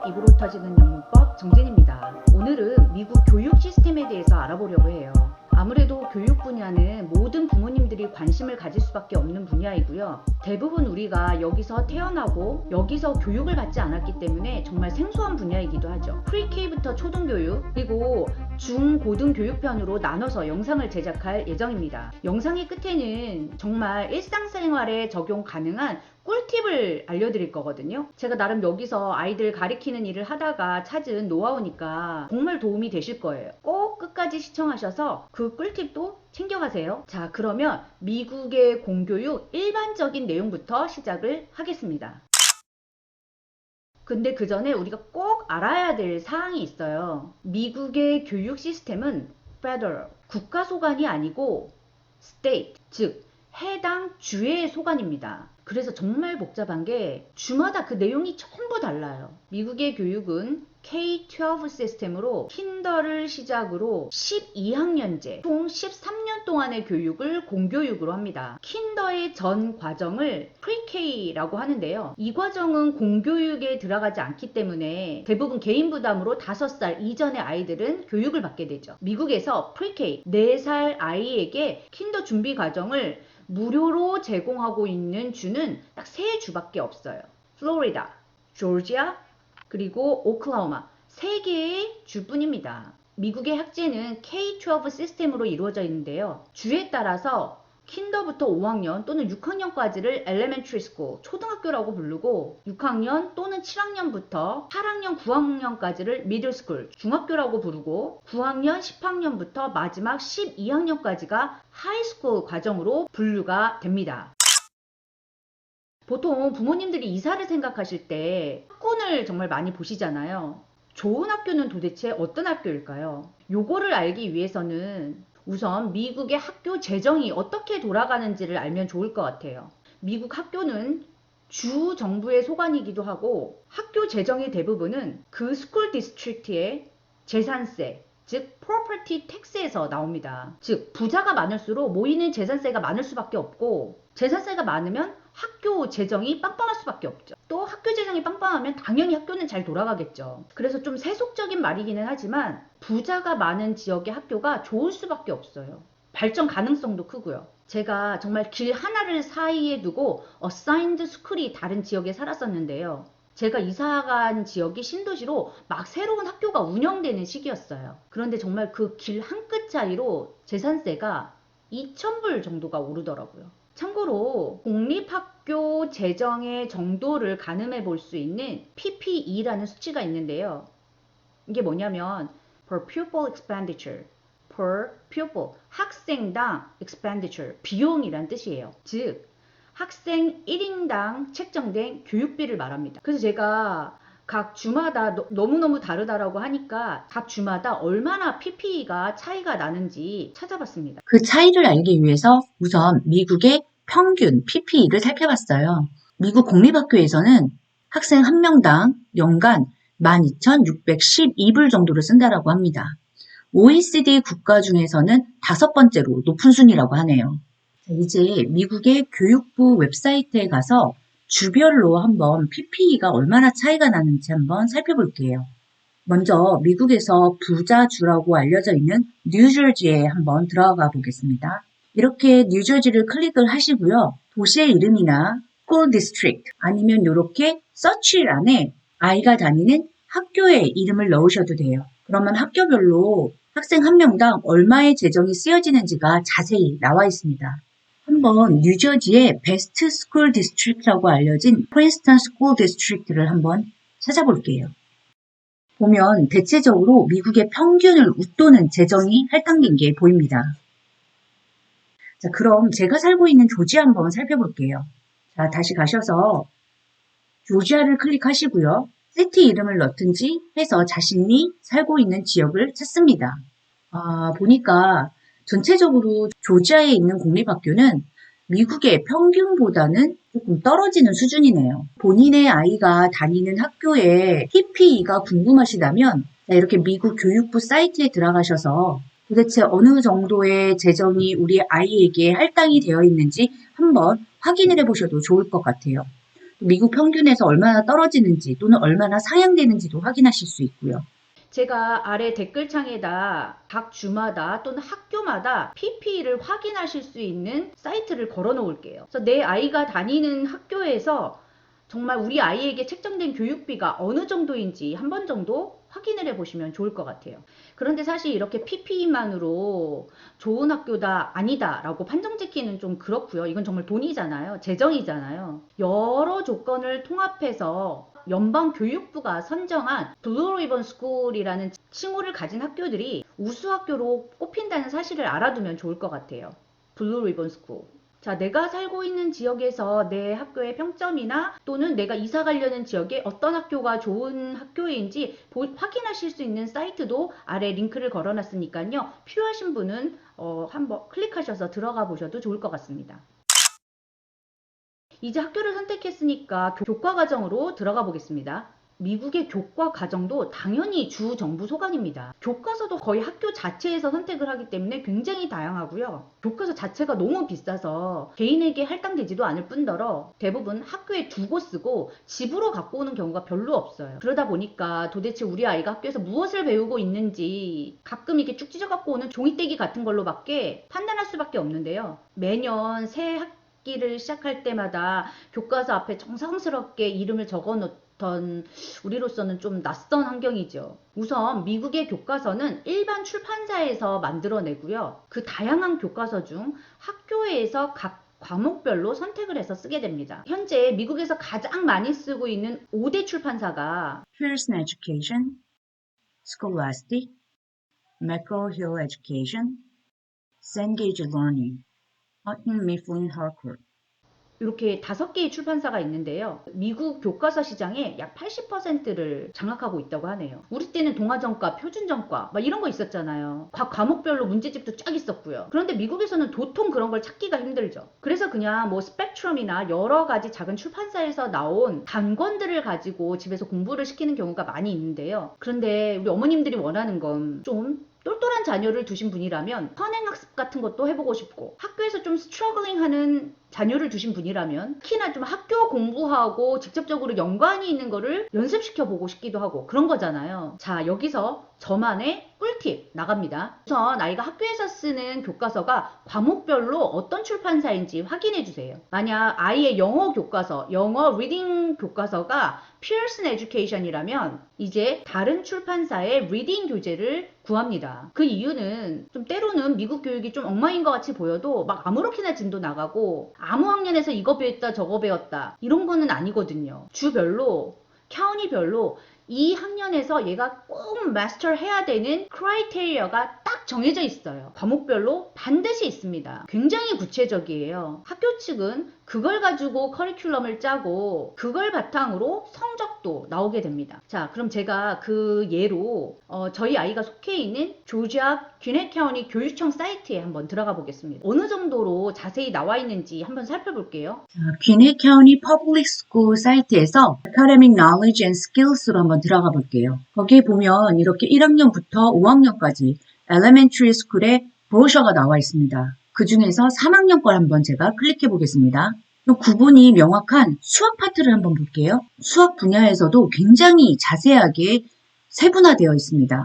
입으로 터지는 영문법 정진입니다. 오늘은 미국 교육 시스템에 대해서 알아보려고 해요. 아무래도 교육 분야는 모든 부모님들이 관심을 가질 수밖에 없는 분야이고요. 대부분 우리가 여기서 태어나고 여기서 교육을 받지 않았기 때문에 정말 생소한 분야이기도 하죠. 프리-K부터 초등교육 그리고 중, 고등 교육편으로 나눠서 영상을 제작할 예정입니다. 영상의 끝에는 정말 일상생활에 적용 가능한 꿀팁을 알려드릴 거거든요. 제가 나름 여기서 아이들 가리키는 일을 하다가 찾은 노하우니까 정말 도움이 되실 거예요. 꼭 끝까지 시청하셔서 그 꿀팁도 챙겨가세요. 자, 그러면 미국의 공교육 일반적인 내용부터 시작을 하겠습니다. 근데 그 전에 우리가 꼭 알아야 될 사항이 있어요. 미국의 교육 시스템은 federal, 국가 소관이 아니고 state, 즉 해당 주의 소관입니다. 그래서 정말 복잡한 게 주마다 그 내용이 전부 달라요. 미국의 교육은 K-12 시스템으로 킨더를 시작으로 12학년제 총 13년 동안의 교육을 공교육으로 합니다. 킨더의 전 과정을 프리-K라고 하는데요. 이 과정은 공교육에 들어가지 않기 때문에 대부분 개인 부담으로 5살 이전의 아이들은 교육을 받게 되죠. 미국에서 프리-K 4살 아이에게 킨더 준비 과정을 무료로 제공하고 있는 주는 딱 3주밖에 없어요. 플로리다, 조지아, 그리고 오클라호마 3개의 주뿐입니다. 미국의 학제는 K-12 시스템으로 이루어져 있는데요. 주에 따라서 킨더부터 5학년 또는 6학년까지를 elementary school, 초등학교라고 부르고 6학년 또는 7학년부터 8학년, 9학년까지를 middle school, 중학교라고 부르고 9학년, 10학년부터 마지막 12학년까지가 high school 과정으로 분류가 됩니다. 보통 부모님들이 이사를 생각하실 때 학군을 정말 많이 보시잖아요. 좋은 학교는 도대체 어떤 학교일까요? 요거를 알기 위해서는 우선 미국의 학교 재정이 어떻게 돌아가는지를 알면 좋을 것 같아요. 미국 학교는 주 정부의 소관이기도 하고 학교 재정의 대부분은 그 스쿨 디스트릭트의 재산세, 즉 property tax에서 나옵니다. 즉 부자가 많을수록 모이는 재산세가 많을 수밖에 없고 재산세가 많으면 학교 재정이 빵빵할 수밖에 없죠. 또 학교 재정이 빵빵하면 당연히 학교는 잘 돌아가겠죠. 그래서 좀 세속적인 말이기는 하지만 부자가 많은 지역의 학교가 좋을 수밖에 없어요. 발전 가능성도 크고요. 제가 정말 길 하나를 사이에 두고 assigned school이 다른 지역에 살았었는데요. 제가 이사간 지역이 신도시로 막 새로운 학교가 운영되는 시기였어요. 그런데 정말 그 길 한 끗 차이로 재산세가 2,000불 정도가 오르더라고요. 참고로 공립학교 재정의 정도를 가늠해 볼 수 있는 PPE라는 수치가 있는데요. 이게 뭐냐면 per pupil expenditure, per pupil, 학생당 expenditure, 비용이란 뜻이에요. 즉 학생 1인당 책정된 교육비를 말합니다. 그래서 제가 각 주마다 너무너무 다르다라고 하니까 각 주마다 얼마나 PPE가 차이가 나는지 찾아봤습니다. 그 차이를 알기 위해서 우선 미국의 평균 PPE를 살펴봤어요. 미국 공립학교에서는 학생 한 명당 연간 12,612불 정도를 쓴다라고 합니다. OECD 국가 중에서는 5번째로 높은 순위라고 하네요. 이제 미국의 교육부 웹사이트에 가서 주별로 한번 PPE가 얼마나 차이가 나는지 한번 살펴볼게요. 먼저 미국에서 부자주라고 알려져 있는 뉴저지에 한번 들어가 보겠습니다. 이렇게 뉴저지를 클릭을 하시고요. 도시의 이름이나 school district 아니면 이렇게 서치란에 아이가 다니는 학교의 이름을 넣으셔도 돼요. 그러면 학교별로 학생 한 명당 얼마의 재정이 쓰여지는지가 자세히 나와 있습니다. 한번 뉴저지의 베스트 스쿨 디스트릭트라고 알려진 프린스턴 스쿨 디스트릭트를 한번 찾아볼게요. 보면 대체적으로 미국의 평균을 웃도는 재정이 할당된 게 보입니다. 자, 그럼 제가 살고 있는 조지아 한번 살펴볼게요. 자, 다시 가셔서 조지아를 클릭하시고요. 시티 이름을 넣든지 해서 자신이 살고 있는 지역을 찾습니다. 보니까 전체적으로 조지아에 있는 공립학교는 미국의 평균보다는 조금 떨어지는 수준이네요. 본인의 아이가 다니는 학교의 PPE가 궁금하시다면 이렇게 미국 교육부 사이트에 들어가셔서 도대체 어느 정도의 재정이 우리 아이에게 할당이 되어 있는지 한번 확인을 해보셔도 좋을 것 같아요. 미국 평균에서 얼마나 떨어지는지 또는 얼마나 상향되는지도 확인하실 수 있고요. 제가 아래 댓글창에다 각 주마다 또는 학교마다 PP를 확인하실 수 있는 사이트를 걸어 놓을게요. 그래서 내 아이가 다니는 학교에서 정말 우리 아이에게 책정된 교육비가 어느 정도인지 한 번 정도 확인을 해보시면 좋을 것 같아요. 그런데 사실 이렇게 PP만으로 좋은 학교다 아니다 라고 판정 짓기는 좀 그렇고요. 이건 정말 돈이잖아요. 재정이잖아요. 여러 조건을 통합해서 연방교육부가 선정한 블루 리본 스쿨이라는 칭호를 가진 학교들이 우수 학교로 꼽힌다는 사실을 알아두면 좋을 것 같아요. 블루 리본 스쿨. 자, 내가 살고 있는 지역에서 내 학교의 평점이나 또는 내가 이사 가려는 지역에 어떤 학교가 좋은 학교인지 확인하실 수 있는 사이트도 아래 링크를 걸어놨으니까요. 필요하신 분은 한번 클릭하셔서 들어가 보셔도 좋을 것 같습니다. 이제 학교를 선택했으니까 교과 과정으로 들어가 보겠습니다. 미국의 교과 과정도 당연히 주 정부 소관입니다. 교과서도 거의 학교 자체에서 선택을 하기 때문에 굉장히 다양하고요. 교과서 자체가 너무 비싸서 개인에게 할당되지도 않을 뿐더러 대부분 학교에 두고 쓰고 집으로 갖고 오는 경우가 별로 없어요. 그러다 보니까 도대체 우리 아이가 학교에서 무엇을 배우고 있는지 가끔 이렇게 쭉 찢어 갖고 오는 종이떼기 같은 걸로밖에 판단할 수밖에 없는데요. 매년 새 학기를 시작할 때마다 교과서 앞에 정성스럽게 이름을 적어 놓던 우리로서는 좀 낯선 환경이죠. 우선 미국의 교과서는 일반 출판사에서 만들어내고요. 그 다양한 교과서 중 학교에서 각 과목별로 선택을 해서 쓰게 됩니다. 현재 미국에서 가장 많이 쓰고 있는 5대 출판사가 Pearson Education, Scholastic, McGraw-Hill Education, Cengage Learning, Houghton Mifflin Harcourt. 이렇게 5개의 출판사가 있는데요. 미국 교과서 시장의 약 80%를 장악하고 있다고 하네요. 우리 때는 동아전과, 표준전과 막 이런 거 있었잖아요. 각 과목별로 문제집도 쫙 있었고요. 그런데 미국에서는 도통 그런 걸 찾기가 힘들죠. 그래서 그냥 뭐 스펙트럼이나 여러 가지 작은 출판사에서 나온 단권들을 가지고 집에서 공부를 시키는 경우가 많이 있는데요. 그런데 우리 어머님들이 원하는 건 좀 똘똘한 자녀를 두신 분이라면 선행학습 같은 것도 해보고 싶고 학교에서 좀 스트러글링 하는 자녀를 두신 분이라면 특히나 좀 학교 공부하고 직접적으로 연관이 있는 거를 연습시켜 보고 싶기도 하고 그런 거잖아요. 자, 여기서 저만의 꿀팁 나갑니다. 우선 아이가 학교에서 쓰는 교과서가 과목별로 어떤 출판사인지 확인해 주세요. 만약 아이의 영어 교과서, 영어 리딩 교과서가 피어슨 에듀케이션이라면 이제 다른 출판사의 리딩 교재를 구합니다. 그 이유는 좀 때로는 미국 교육이 좀 엉망인 것 같이 보여도 막 아무렇게나 진도 나가고 아무 학년에서 이거 배웠다 저거 배웠다 이런 거는 아니거든요. 주별로 카운티별로 이 학년에서 얘가 꼭 마스터 해야 되는 크라이테리어가 딱 정해져 있어요. 과목별로 반드시 있습니다. 굉장히 구체적이에요. 학교 측은 그걸 가지고 커리큘럼을 짜고 그걸 바탕으로 성적도 나오게 됩니다. 자, 그럼 제가 그 예로 저희 아이가 속해 있는 조지아 귀넷 카운티 교육청 사이트에 한번 들어가 보겠습니다. 어느 정도로 자세히 나와 있는지 한번 살펴볼게요. 귀넷 카운티 퍼블릭 스쿨 사이트에서 Academic Knowledge and Skills로 한번 들어가 볼게요. 거기에 보면 이렇게 1학년부터 5학년까지 Elementary School의 브로셔가 나와 있습니다. 그 중에서 3학년 걸 한번 제가 클릭해 보겠습니다. 구분이 명확한 수학 파트를 한번 볼게요. 수학 분야에서도 굉장히 자세하게 세분화되어 있습니다.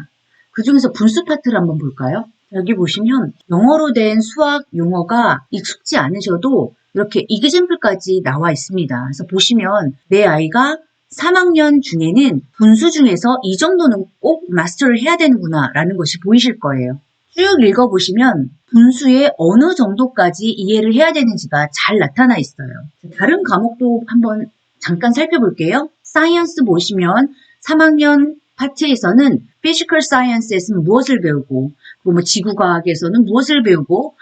그 중에서 분수 파트를 한번 볼까요? 여기 보시면 영어로 된 수학 용어가 익숙지 않으셔도 이렇게 이그젬플까지 나와 있습니다. 그래서 보시면 내 아이가 3학년 중에는 분수 중에서 이 정도는 꼭 마스터를 해야 되는구나 라는 것이 보이실 거예요. 쭉 읽어보시면 분수의 어느 정도까지 이해를 해야 되는지가 잘 나타나 있어요. 다른 과목도 한번 잠깐 살펴볼게요. 사이언스 보시면 3학년 파트에서는 피지컬 사이언스에서는 무엇을 배우고 뭐 지구과학에서는 무엇을 배우고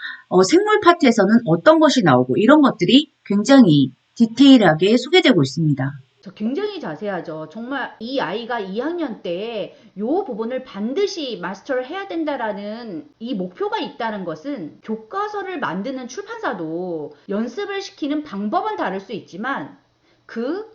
생물 파트에서는 어떤 것이 나오고 이런 것들이 굉장히 디테일하게 소개되고 있습니다. 굉장히 자세하죠. 정말 이 아이가 2학년 때 이 부분을 반드시 마스터를 해야 된다라는 이 목표가 있다는 것은 교과서를 만드는 출판사도 연습을 시키는 방법은 다를 수 있지만 그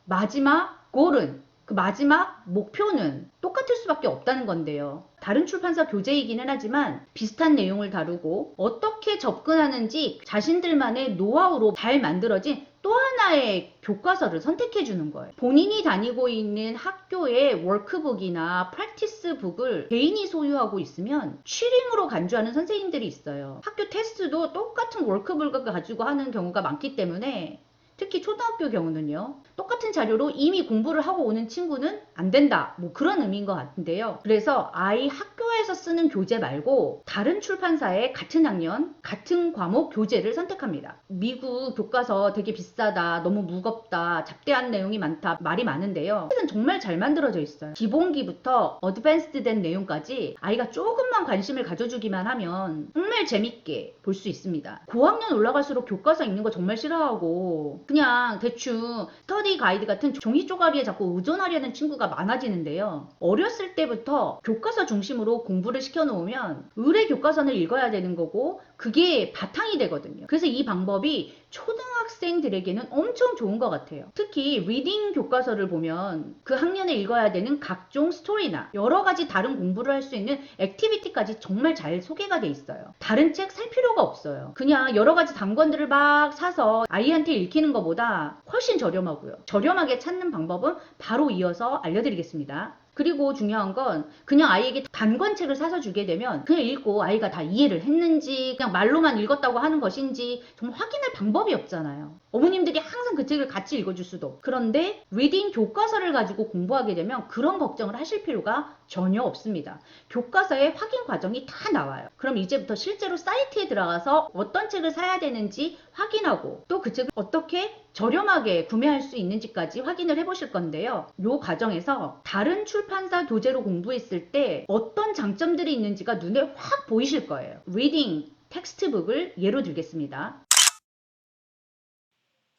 마지막 골은 그 마지막 목표는 똑같을 수밖에 없다는 건데요. 다른 출판사 교재이기는 하지만 비슷한 내용을 다루고 어떻게 접근하는지 자신들만의 노하우로 잘 만들어진 또 하나의 교과서를 선택해 주는 거예요. 본인이 다니고 있는 학교의 워크북이나 프랙티스북을 개인이 소유하고 있으면 취링으로 간주하는 선생님들이 있어요. 학교 테스트도 똑같은 워크북을 가지고 하는 경우가 많기 때문에 특히 초등학교 경우는요. 똑같은 자료로 이미 공부를 하고 오는 친구는 안 된다. 뭐 그런 의미인 것 같은데요. 그래서 아이 학교에서 쓰는 교재 말고 다른 출판사의 같은 학년, 같은 과목 교재를 선택합니다. 미국 교과서 되게 비싸다, 너무 무겁다, 잡대한 내용이 많다, 말이 많은데요. 사실은 정말 잘 만들어져 있어요. 기본기부터 어드밴스드 된 내용까지 아이가 조금만 관심을 가져주기만 하면 정말 재밌게 볼 수 있습니다. 고학년 올라갈수록 교과서 읽는 거 정말 싫어하고 그냥 대충 스터디 가이드 같은 종이 쪼가리에 자꾸 의존하려는 친구가 많아지는데요. 어렸을 때부터 교과서 중심으로 공부를 시켜놓으면 의뢰 교과서를 읽어야 되는 거고 그게 바탕이 되거든요. 그래서 이 방법이 초등학생들에게는 엄청 좋은 것 같아요. 특히 리딩 교과서를 보면 그 학년에 읽어야 되는 각종 스토리나 여러 가지 다른 공부를 할 수 있는 액티비티까지 정말 잘 소개가 돼 있어요. 다른 책 살 필요가 없어요. 그냥 여러 가지 단권들을 막 사서 아이한테 읽히는 것보다 훨씬 저렴하고요. 저렴하게 찾는 방법은 바로 이어서 알려드리겠습니다. 그리고 중요한 건 그냥 아이에게 단권책을 사서 주게 되면 그냥 읽고 아이가 다 이해를 했는지 그냥 말로만 읽었다고 하는 것인지 정말 확인할 방법이 없잖아요. 어머님들이 항상 그 책을 같이 읽어줄 수도 없고. 그런데 리딩 교과서를 가지고 공부하게 되면 그런 걱정을 하실 필요가 전혀 없습니다. 교과서에 확인 과정이 다 나와요. 그럼 이제부터 실제로 사이트에 들어가서 어떤 책을 사야 되는지 확인하고 또 그 책을 어떻게 저렴하게 구매할 수 있는지까지 확인을 해보실 건데요. 이 과정에서 다른 출판사 교재로 공부했을 때 어떤 장점들이 있는지가 눈에 확 보이실 거예요. 리딩 텍스트북을 예로 들겠습니다.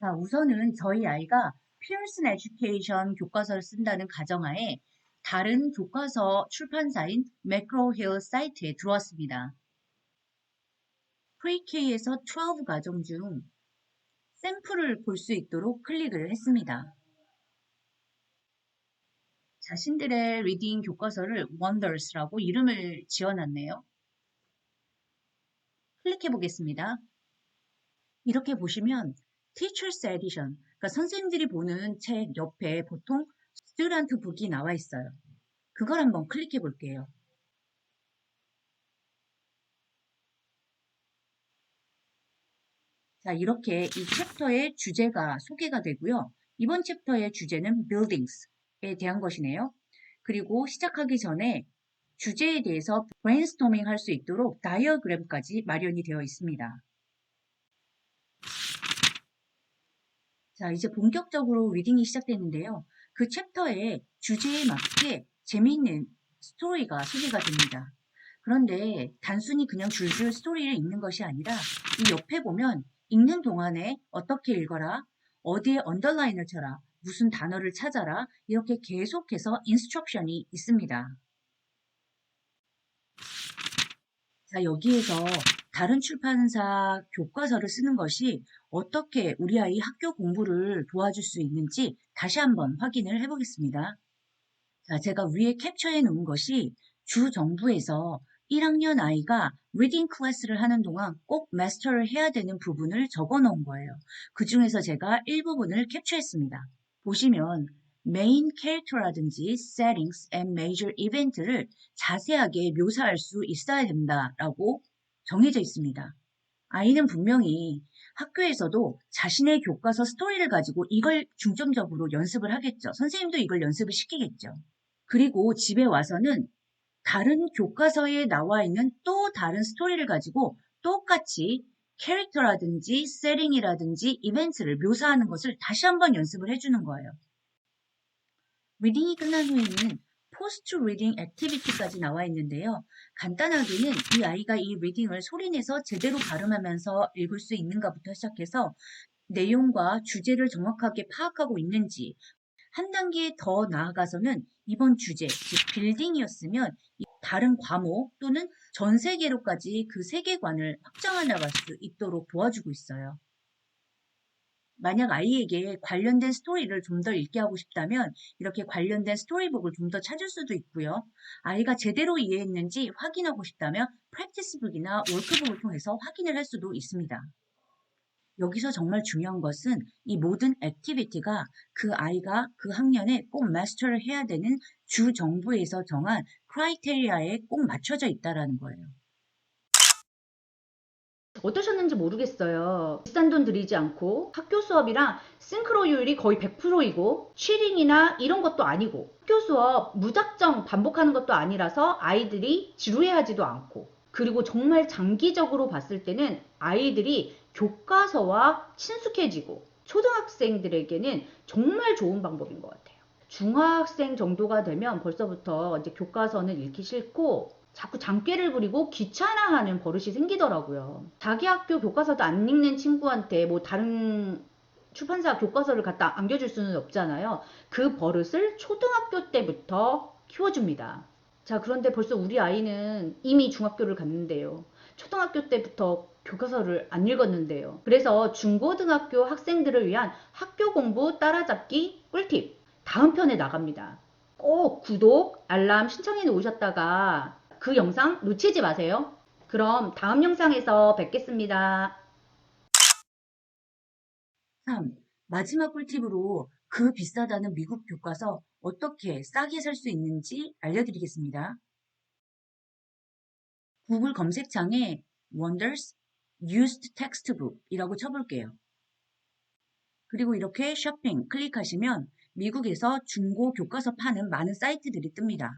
자, 우선은 저희 아이가 피어슨 에듀케이션 교과서를 쓴다는 가정하에 다른 교과서 출판사인 매크로힐 사이트에 들어왔습니다. 프리K에서 12 과정 중 샘플을 볼 수 있도록 클릭을 했습니다. 자신들의 리딩 교과서를 Wonders라고 이름을 지어놨네요. 클릭해 보겠습니다. 이렇게 보시면 Teacher's Edition, 그러니까 선생님들이 보는 책 옆에 보통 Student Book이 나와 있어요. 그걸 한번 클릭해 볼게요. 자, 이렇게 이 챕터의 주제가 소개가 되고요. 이번 챕터의 주제는 Buildings에 대한 것이네요. 그리고 시작하기 전에 주제에 대해서 브레인스토밍 할 수 있도록 다이어그램까지 마련이 되어 있습니다. 자, 이제 본격적으로 리딩이 시작되는데요. 그 챕터의 주제에 맞게 재미있는 스토리가 소개가 됩니다. 그런데 단순히 그냥 줄줄 스토리를 읽는 것이 아니라 이 옆에 보면 읽는 동안에 어떻게 읽어라, 어디에 언더라인을 쳐라, 무슨 단어를 찾아라 이렇게 계속해서 인스트럭션이 있습니다. 자, 여기에서 다른 출판사 교과서를 쓰는 것이 어떻게 우리 아이 학교 공부를 도와줄 수 있는지 다시 한번 확인을 해보겠습니다. 자, 제가 위에 캡처해 놓은 것이 주 정부에서 1학년 아이가 리딩 클래스를 하는 동안 꼭 마스터를 해야 되는 부분을 적어 놓은 거예요. 그 중에서 제가 일부분을 캡처했습니다. 보시면 메인 캐릭터라든지 settings and major event를 자세하게 묘사할 수 있어야 된다라고 정해져 있습니다. 아이는 분명히 학교에서도 자신의 교과서 스토리를 가지고 이걸 중점적으로 연습을 하겠죠. 선생님도 이걸 연습을 시키겠죠. 그리고 집에 와서는 다른 교과서에 나와 있는 또 다른 스토리를 가지고 똑같이 캐릭터라든지 세팅이라든지 이벤트를 묘사하는 것을 다시 한번 연습을 해주는 거예요. 리딩이 끝난 후에는 포스트 리딩 액티비티까지 나와 있는데요. 간단하게는 이 아이가 이 리딩을 소리내서 제대로 발음하면서 읽을 수 있는가부터 시작해서 내용과 주제를 정확하게 파악하고 있는지 한 단계 더 나아가서는 이번 주제, 즉 빌딩이었으면 다른 과목 또는 전 세계로까지 그 세계관을 확장해 나갈 수 있도록 도와주고 있어요. 만약 아이에게 관련된 스토리를 좀 더 읽게 하고 싶다면 이렇게 관련된 스토리북을 좀 더 찾을 수도 있고요. 아이가 제대로 이해했는지 확인하고 싶다면 프랙티스북이나 워크북을 통해서 확인을 할 수도 있습니다. 여기서 정말 중요한 것은 이 모든 액티비티가 그 아이가 그 학년에 꼭 마스터를 해야 되는 주 정부에서 정한 크라이테리아에 꼭 맞춰져 있다라는 거예요. 어떠셨는지 모르겠어요. 비싼 돈 들이지 않고 학교 수업이랑 싱크로율이 거의 100%이고 취링이나 이런 것도 아니고 학교 수업 무작정 반복하는 것도 아니라서 아이들이 지루해하지도 않고 그리고 정말 장기적으로 봤을 때는 아이들이 교과서와 친숙해지고 초등학생들에게는 정말 좋은 방법인 것 같아요. 중학생 정도가 되면 벌써부터 이제 교과서는 읽기 싫고 자꾸 장꾀를 부리고 귀찮아하는 버릇이 생기더라고요. 자기 학교 교과서도 안 읽는 친구한테 뭐 다른 출판사 교과서를 갖다 안겨줄 수는 없잖아요. 그 버릇을 초등학교 때부터 키워줍니다. 자, 그런데 벌써 우리 아이는 이미 중학교를 갔는데요. 초등학교 때부터 교과서를 안 읽었는데요. 그래서 중고등학교 학생들을 위한 학교 공부 따라잡기 꿀팁 다음 편에 나갑니다. 꼭 구독, 알람 신청해 놓으셨다가 그 영상 놓치지 마세요. 그럼 다음 영상에서 뵙겠습니다. 3. 마지막 꿀팁으로 그 비싸다는 미국 교과서 어떻게 싸게 살 수 있는지 알려드리겠습니다. 구글 검색창에 Wonders Used Textbook 이라고 쳐볼게요. 그리고 이렇게 쇼핑 클릭하시면 미국에서 중고 교과서 파는 많은 사이트들이 뜹니다.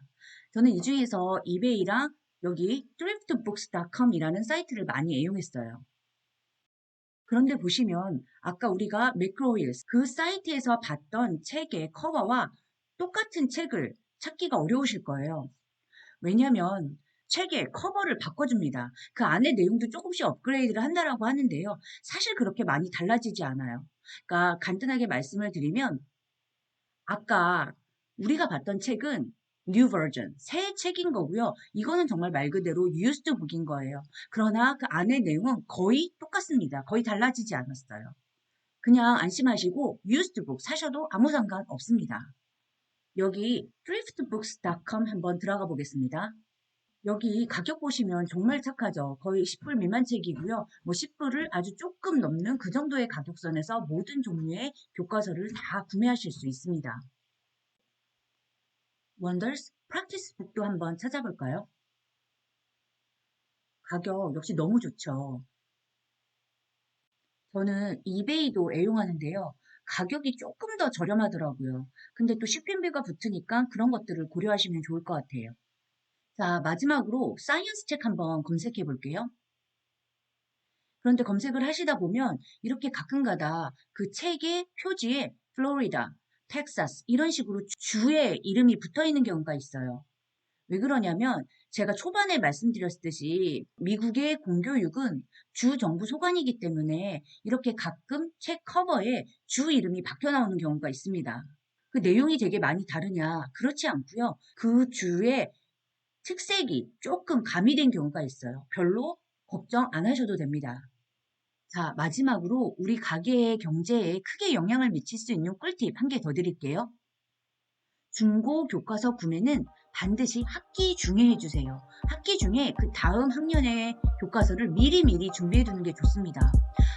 저는 이 중에서 이베이랑 여기 thriftbooks.com이라는 사이트를 많이 애용했어요. 그런데 보시면 아까 우리가 맥그로일스 그 사이트에서 봤던 책의 커버와 똑같은 책을 찾기가 어려우실 거예요. 왜냐하면 책의 커버를 바꿔줍니다. 그 안에 내용도 조금씩 업그레이드를 한다라고 하는데요. 사실 그렇게 많이 달라지지 않아요. 그러니까 간단하게 말씀을 드리면 아까 우리가 봤던 책은 new version, 새 책인 거고요. 이거는 정말 말 그대로 used book인 거예요. 그러나 그 안에 내용은 거의 똑같습니다. 거의 달라지지 않았어요. 그냥 안심하시고 used book 사셔도 아무 상관 없습니다. 여기 thriftbooks.com 한번 들어가 보겠습니다. 여기 가격 보시면 정말 착하죠. 거의 10불 미만 책이고요. 뭐 10불을 아주 조금 넘는 그 정도의 가격선에서 모든 종류의 교과서를 다 구매하실 수 있습니다. 원더스 프랙티스 북도 한번 찾아볼까요? 가격 역시 너무 좋죠. 저는 이베이도 애용하는데요. 가격이 조금 더 저렴하더라고요. 근데 또 쇼핑비가 붙으니까 그런 것들을 고려하시면 좋을 것 같아요. 자, 마지막으로 사이언스 책 한번 검색해 볼게요. 그런데 검색을 하시다 보면 이렇게 가끔가다 그 책의 표지에 플로리다, 텍사스 이런 식으로 주의 이름이 붙어 있는 경우가 있어요. 왜 그러냐면 제가 초반에 말씀드렸듯이 미국의 공교육은 주 정부 소관이기 때문에 이렇게 가끔 책 커버에 주 이름이 박혀 나오는 경우가 있습니다. 그 내용이 되게 많이 다르냐? 그렇지 않고요. 그 주의 특색이 조금 가미된 경우가 있어요. 별로 걱정 안 하셔도 됩니다. 자, 마지막으로 우리 가게의 경제에 크게 영향을 미칠 수 있는 꿀팁 한 개 더 드릴게요. 중고 교과서 구매는 반드시 학기 중에 해주세요. 학기 중에 그 다음 학년의 교과서를 미리미리 준비해 두는 게 좋습니다.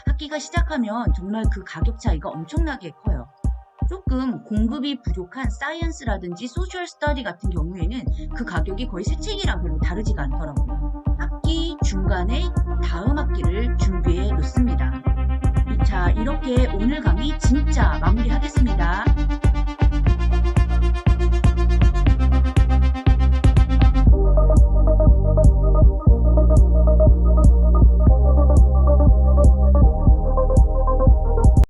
학기가 시작하면 정말 그 가격 차이가 엄청나게 커요. 조금 공급이 부족한 사이언스라든지 소셜 스터디 같은 경우에는 그 가격이 거의 새 책이랑 별로 다르지가 않더라고요. 학기 중간에 다음 학기를 준비해 놓습니다. 자, 이렇게 오늘 강의 진짜 마무리하겠습니다.